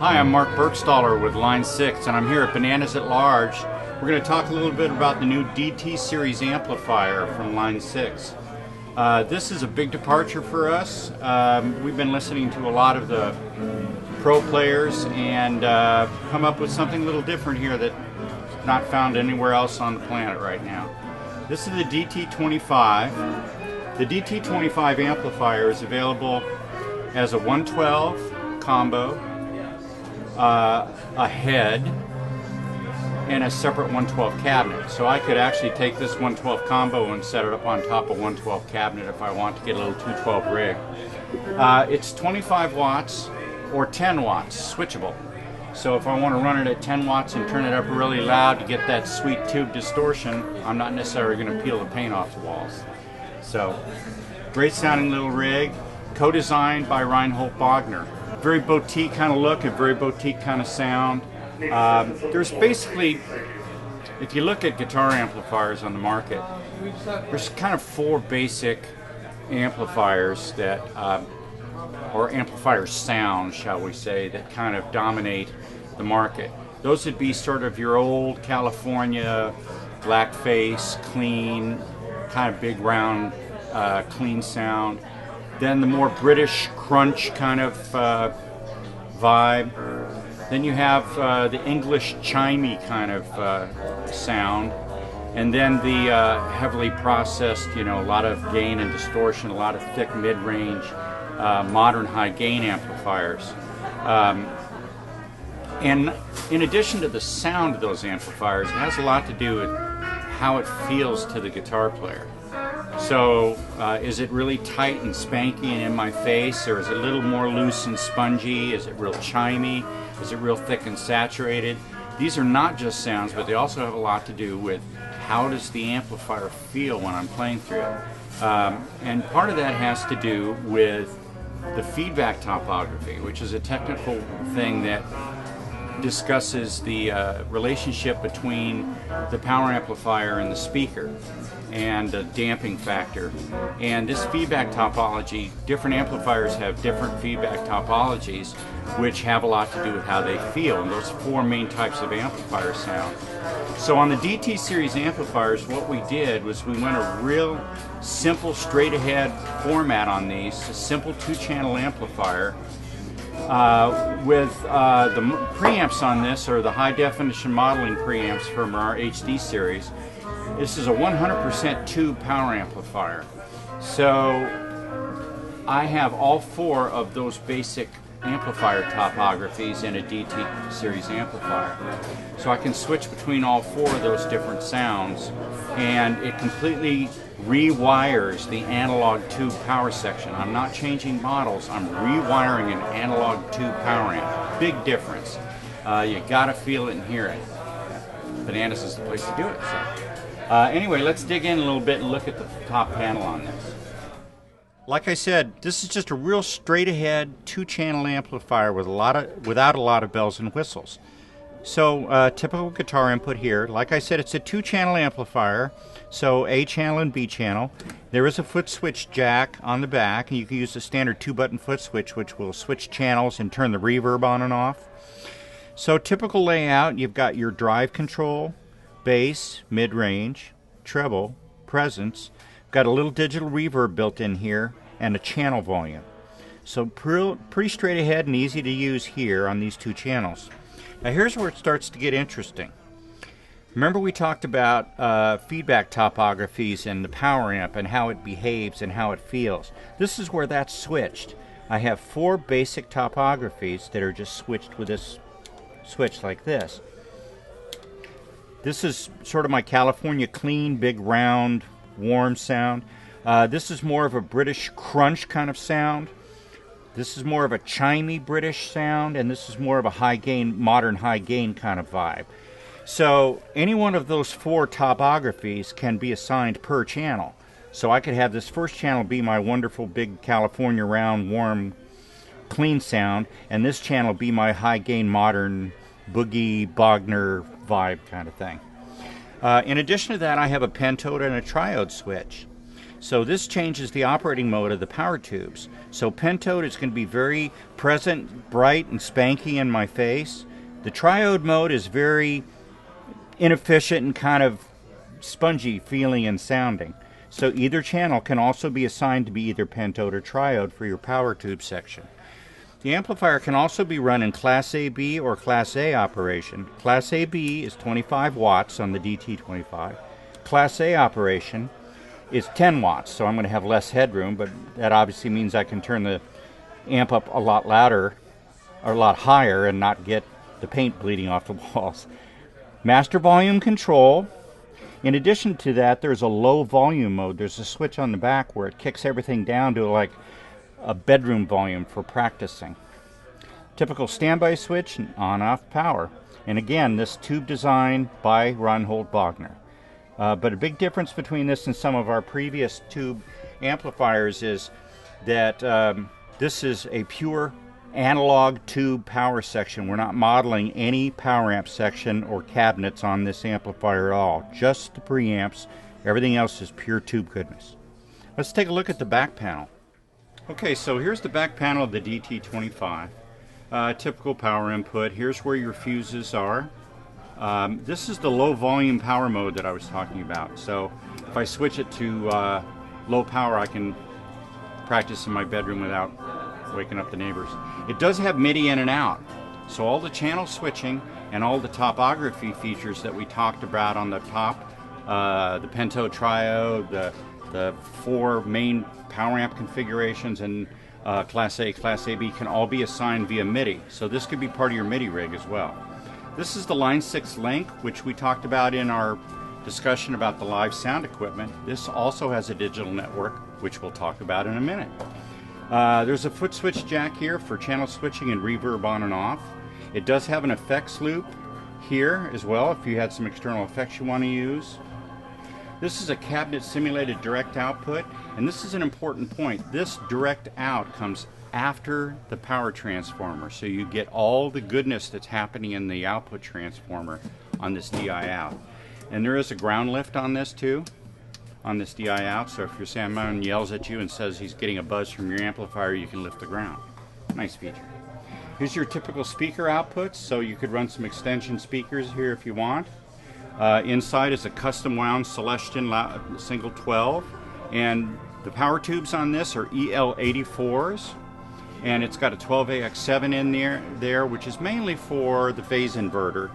Hi, I'm Mark Bergstaller with Line 6, and I'm here at Bananas at Large. We're going to talk a little bit about the new DT series amplifier from Line 6. This is a big departure for us. We've been listening to a lot of the pro players and come up with something a little different here that's not found anywhere else on the planet right now. This is the DT25. The DT25 amplifier is available as a 112 combo, a head, and a separate 112 cabinet. So I could actually take this 112 combo and set it up on top of 112 cabinet if I want to get a little 212 rig. It's 25 watts or 10 watts, switchable. So if I want to run it at 10 watts and turn it up really loud to get that sweet tube distortion, I'm not necessarily going to peel the paint off the walls. So, great sounding little rig, co-designed by Reinhold Bogner. Very boutique kind of look, a very boutique kind of sound. There's basically, if you look at guitar amplifiers on the market, there's kind of four basic amplifiers that, or amplifier sounds, shall we say, that kind of dominate the market. Those would be sort of your old California, black face, clean, kind of big round, clean sound. Then the more British crunch kind of vibe. Then you have the English chimey kind of sound. And then the heavily processed, a lot of gain and distortion, a lot of thick mid-range, modern high gain amplifiers. And in addition to the sound of those amplifiers, it has a lot to do with how it feels to the guitar player. So is it really tight and spanky and in my face, or is it a little more loose and spongy? Is it real chimey? Is it real thick and saturated? These are not just sounds, but they also have a lot to do with how does the amplifier feel when I'm playing through it. And part of that has to do with the feedback topography, which is a technical thing that discusses the relationship between the power amplifier and the speaker and the damping factor. And this feedback topology, different amplifiers have different feedback topologies which have a lot to do with how they feel, and those four main types of amplifier sound. So on the DT series amplifiers, what we did was we went a real simple straight ahead format on these, a simple 2-channel amplifier. With the preamps on this are the high definition modeling preamps from our HD series. This is a 100% tube power amplifier. So I have all four of those basic amplifier topographies in a DT series amplifier. So I can switch between all four of those different sounds, and it completely rewires the analog tube power section. I'm not changing models, I'm rewiring an analog tube power amp. Big difference. You gotta feel it and hear it. Bananas is the place to do it. So. Anyway, let's dig in a little bit and look at the top panel on this. Like I said, this is just a real straight ahead 2-channel amplifier with without a lot of bells and whistles. So typical guitar input here. Like I said, it's a 2-channel amplifier, so A channel and B channel. There is a foot switch jack on the back, and you can use the standard 2-button foot switch, which will switch channels and turn the reverb on and off. So typical layout, you've got your drive control, bass, mid-range, treble, presence. Got a little digital reverb built in here, and a channel volume. So pretty straight ahead and easy to use here on these 2 channels. Now here's where it starts to get interesting. Remember we talked about feedback topographies and the power amp and how it behaves and how it feels. This is where that's switched. I have 4 basic topographies that are just switched with this switch like this. This is sort of my California clean, big, round, warm sound. This is more of a British crunch kind of sound. This is more of a chimey British sound, and this is more of a high gain, modern high gain kind of vibe. So any one of those 4 topographies can be assigned per channel. So I could have this first channel be my wonderful big California round, warm, clean sound, and this channel be my high gain, modern, boogie, Bogner vibe kind of thing. In addition to that, I have a pentode and a triode switch. So this changes the operating mode of the power tubes. So pentode is going to be very present, bright, and spanky in my face. The triode mode is very inefficient and kind of spongy feeling and sounding. So either channel can also be assigned to be either pentode or triode for your power tube section. The amplifier can also be run in Class AB or Class A operation. Class AB is 25 watts on the DT25. Class A operation is 10 watts, so I'm going to have less headroom, but that obviously means I can turn the amp up a lot louder or a lot higher and not get the paint bleeding off the walls. Master volume control. In addition to that, there's a low volume mode. There's a switch on the back where it kicks everything down to like a bedroom volume for practicing. Typical standby switch and on-off power. And again, this tube design by Reinhold Wagner. But a big difference between this and some of our previous tube amplifiers is that this is a pure analog tube power section. We're not modeling any power amp section or cabinets on this amplifier at all. Just the preamps. Everything else is pure tube goodness. Let's take a look at the back panel. Okay, so here's the back panel of the DT25. Typical power input. Here's where your fuses are. This is the low volume power mode that I was talking about. So if I switch it to low power, I can practice in my bedroom without waking up the neighbors. It does have MIDI in and out. So all the channel switching and all the topography features that we talked about on the top, the pentode triode, the 4 main power amp configurations, and Class A, Class AB can all be assigned via MIDI. So this could be part of your MIDI rig as well. This is the Line 6 link, which we talked about in our discussion about the live sound equipment. This also has a digital network, which we'll talk about in a minute. There's a foot switch jack here for channel switching and reverb on and off. It does have an effects loop here as well if you had some external effects you want to use. This is a cabinet simulated direct output, and this is an important point. This direct out comes after the power transformer, so you get all the goodness that's happening in the output transformer on this DI out. And there is a ground lift on this too, on this DI out, so if your soundman yells at you and says he's getting a buzz from your amplifier, you can lift the ground. Nice feature. Here's your typical speaker outputs, so you could run some extension speakers here if you want. Inside is a custom wound Celestion single 12, and the power tubes on this are EL84s, and it's got a 12AX7 in there, which is mainly for the phase inverter,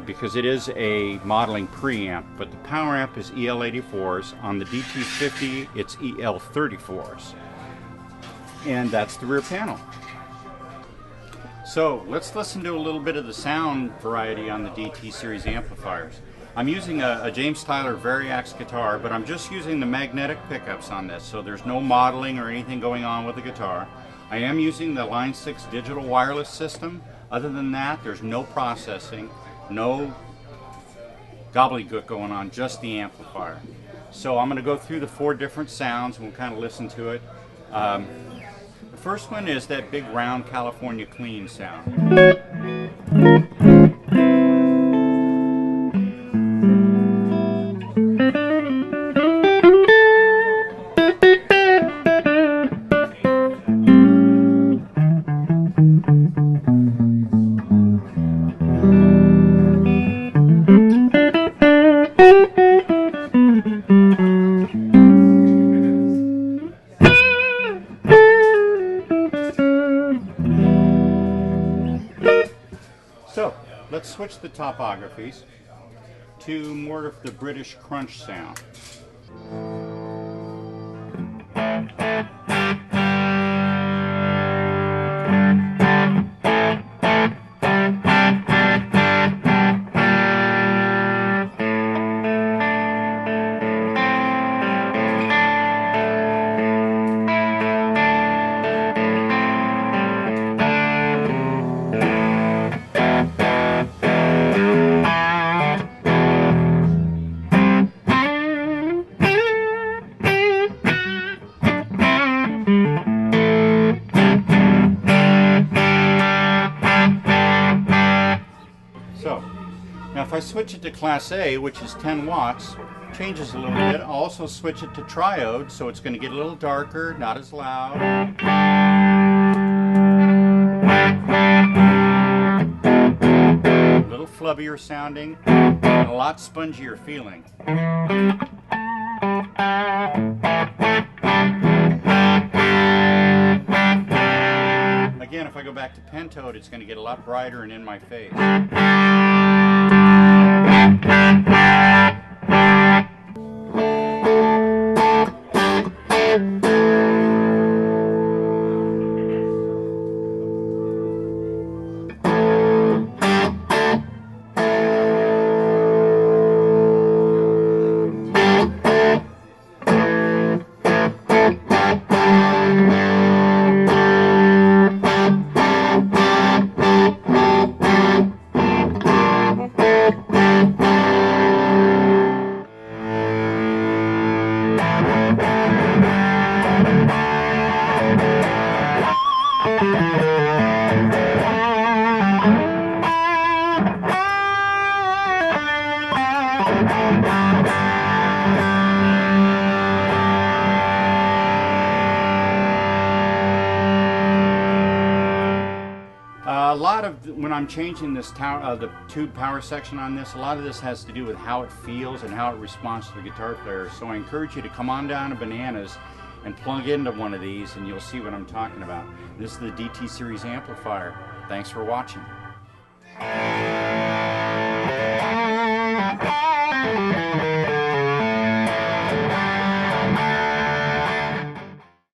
because it is a modeling preamp, but the power amp is EL84s. On the DT50, it's EL34s. And that's the rear panel. So let's listen to a little bit of the sound variety on the DT series amplifiers. I'm using a James Tyler Variax guitar, but I'm just using the magnetic pickups on this, so there's no modeling or anything going on with the guitar. I am using the Line 6 digital wireless system. Other than that, there's no processing, no gobbledygook going on, just the amplifier. So I'm going to go through the 4 different sounds and we'll kind of listen to it. The first one is that big round California clean sound. So let's switch the topographies to more of the British crunch sound. Now if I switch it to Class A, which is 10 watts, changes a little bit. I'll also switch it to Triode, so it's going to get a little darker, not as loud. A little flubbier sounding, and a lot spongier feeling. Again, if I go back to pentode, it's going to get a lot brighter and in my face. A lot of when I'm changing this the tube power section on this, a lot of this has to do with how it feels and how it responds to the guitar player. So I encourage you to come on down to Bananas and plug into one of these, and you'll see what I'm talking about. This is the DT series amplifier. Thanks for watching.